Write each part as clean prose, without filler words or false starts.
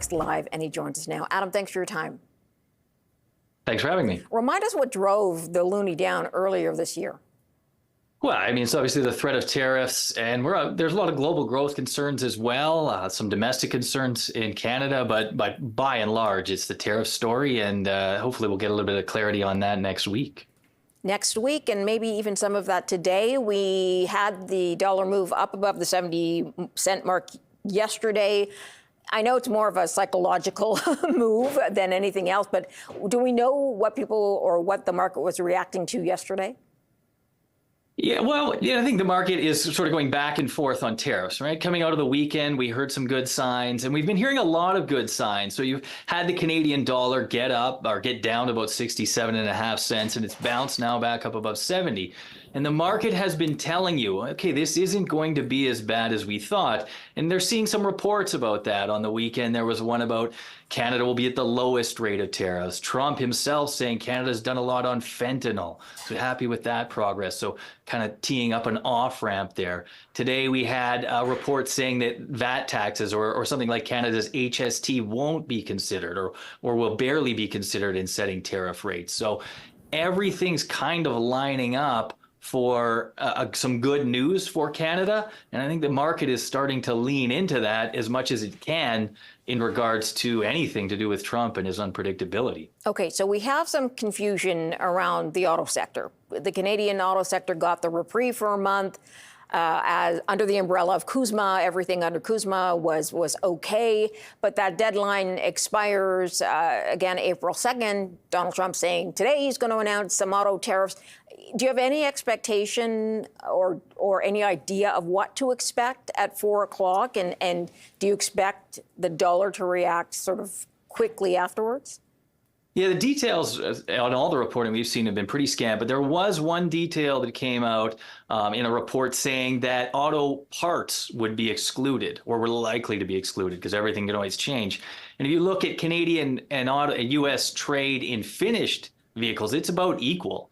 Forexlive, and he joins us now. Adam, thanks for your time. Thanks for having me. Remind us what drove the loonie down earlier this year. Well, I mean, it's obviously the threat of tariffs, and there's a lot of global growth concerns as well, some domestic concerns in Canada, but by and large, it's the tariff story, and hopefully we'll get a little bit of clarity on that next week. Next week, and maybe even some of that today. We had the dollar move up above the 70-cent mark yesterday. I know it's more of a psychological move than anything else, but do we know what people or what the market was reacting to yesterday? Yeah, well, I think the market is sort of going back and forth on tariffs, right? Coming out of the weekend, we heard some good signs, and we've been hearing a lot of good signs. So you've had the Canadian dollar get up or get down to about 67.5 cents, and it's bounced now back up above 70. And the market has been telling you, okay, this isn't going to be as bad as we thought. And they're seeing some reports about that. On the weekend, there was one about Canada will be at the lowest rate of tariffs. Trump himself saying Canada's done a lot on fentanyl. So happy with that progress. So kind of teeing up an off-ramp there. Today, we had a report saying that VAT taxes or something like Canada's HST won't be considered or will barely be considered in setting tariff rates. So everything's kind of lining up for some good news for Canada. And I think the market is starting to lean into that as much as it can in regards to anything to do with Trump and his unpredictability. Okay, so we have some confusion around the auto sector. The Canadian auto sector got the reprieve for a month. As under the umbrella of CUSMA, everything under CUSMA was okay, but that deadline expires again April 2nd. Donald Trump saying today he's going to announce some auto tariffs. Do you have any expectation or any idea of what to expect at 4 o'clock? And do you expect the dollar to react sort of quickly afterwards? Yeah, the details on all the reporting we've seen have been pretty scant, but there was one detail that came out in a report saying that auto parts would be excluded or were likely to be excluded because everything can always change. And if you look at Canadian and U.S. trade in finished vehicles, it's about equal.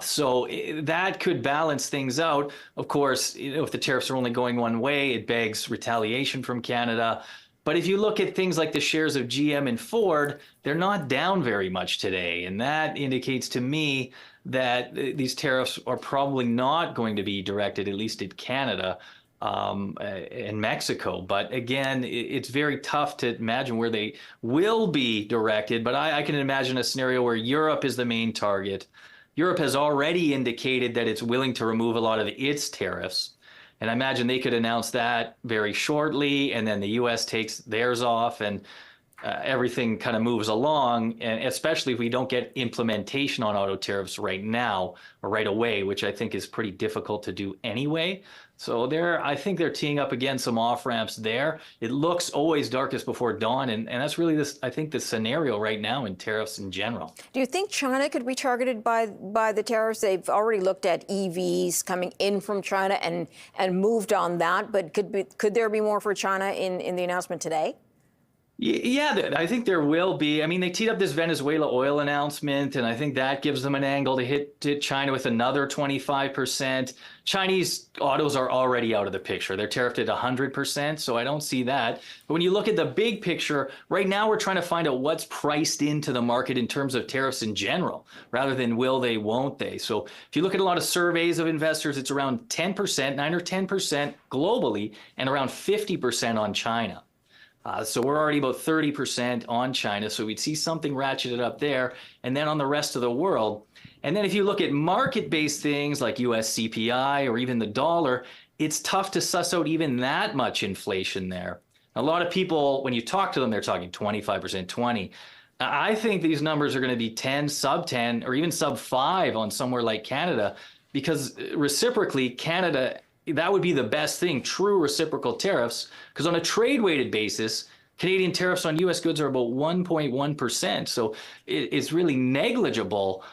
So that could balance things out. Of course, if the tariffs are only going one way, it begs retaliation from Canada. But if you look at things like the shares of GM and Ford, they're not down very much today. And that indicates to me that these tariffs are probably not going to be directed, at least at Canada and Mexico. But again, it's very tough to imagine where they will be directed. But I can imagine a scenario where Europe is the main target. Europe has already indicated that it's willing to remove a lot of its tariffs. And I imagine they could announce that very shortly, and then the U.S. takes theirs off, and everything kind of moves along, and especially if we don't get implementation on auto tariffs right now or right away, which I think is pretty difficult to do anyway. So I think they're teeing up again some off-ramps there. It looks always darkest before dawn, and that's really I think the scenario right now in tariffs in general. Do you think China could be targeted by the tariffs? They've already looked at EVs coming in from China and moved on that, but could there be more for China in the announcement today? Yeah, I think there will be. I mean, they teed up this Venezuela oil announcement, and I think that gives them an angle to hit China with another 25%. Chinese autos are already out of the picture. They're tariffed at 100%, so I don't see that. But when you look at the big picture, right now we're trying to find out what's priced into the market in terms of tariffs in general, rather than will they, won't they. So if you look at a lot of surveys of investors, it's around 10%, 9 or 10% globally, and around 50% on China. So we're already about 30% on China, so we'd see something ratcheted up there, and then on the rest of the world. And then if you look at market-based things like US CPI or even the dollar, it's tough to suss out even that much inflation there. A lot of people, when you talk to them, they're talking 25%, 20. I think these numbers are going to be 10, sub 10, or even sub 5 on somewhere like Canada, because reciprocally, Canada, that would be the best thing, true reciprocal tariffs, because on a trade-weighted basis, Canadian tariffs on U.S. goods are about 1.1%. So it's really negligible.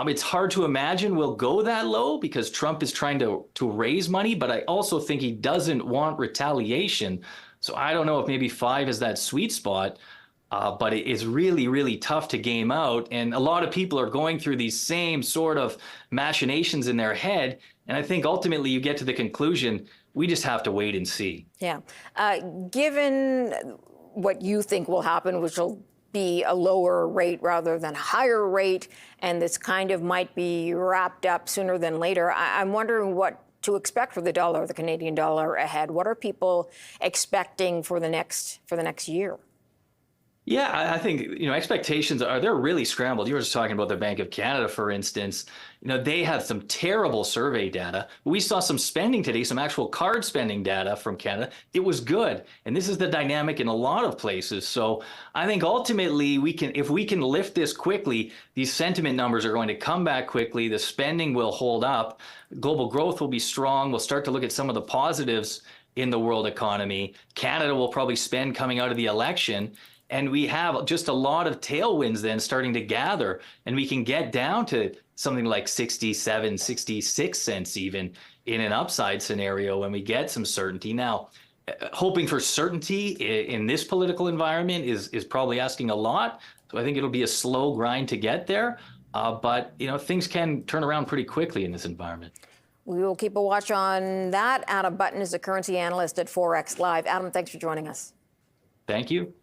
It's hard to imagine we'll go that low because Trump is trying to raise money, but I also think he doesn't want retaliation. So I don't know if maybe 5 is that sweet spot. But it is really, really tough to game out. And a lot of people are going through these same sort of machinations in their head. And I think ultimately you get to the conclusion, we just have to wait and see. Yeah. Given what you think will happen, which will be a lower rate rather than a higher rate, and this kind of might be wrapped up sooner than later. I'm wondering what to expect for the dollar, the Canadian dollar ahead. What are people expecting for the next year? Yeah, I think, expectations they're really scrambled. You were just talking about the Bank of Canada, for instance. They have some terrible survey data. We saw some spending today, some actual card spending data from Canada. It was good. And this is the dynamic in a lot of places. So I think ultimately if we can lift this quickly, these sentiment numbers are going to come back quickly. The spending will hold up. Global growth will be strong. We'll start to look at some of the positives in the world economy. Canada will probably spend coming out of the election. And we have just a lot of tailwinds then starting to gather, and we can get down to something like 67, 66 cents even in an upside scenario when we get some certainty. Now, hoping for certainty in this political environment is probably asking a lot. So I think it'll be a slow grind to get there. But things can turn around pretty quickly in this environment. We will keep a watch on that. Adam Button is a currency analyst at Forexlive. Adam, thanks for joining us. Thank you.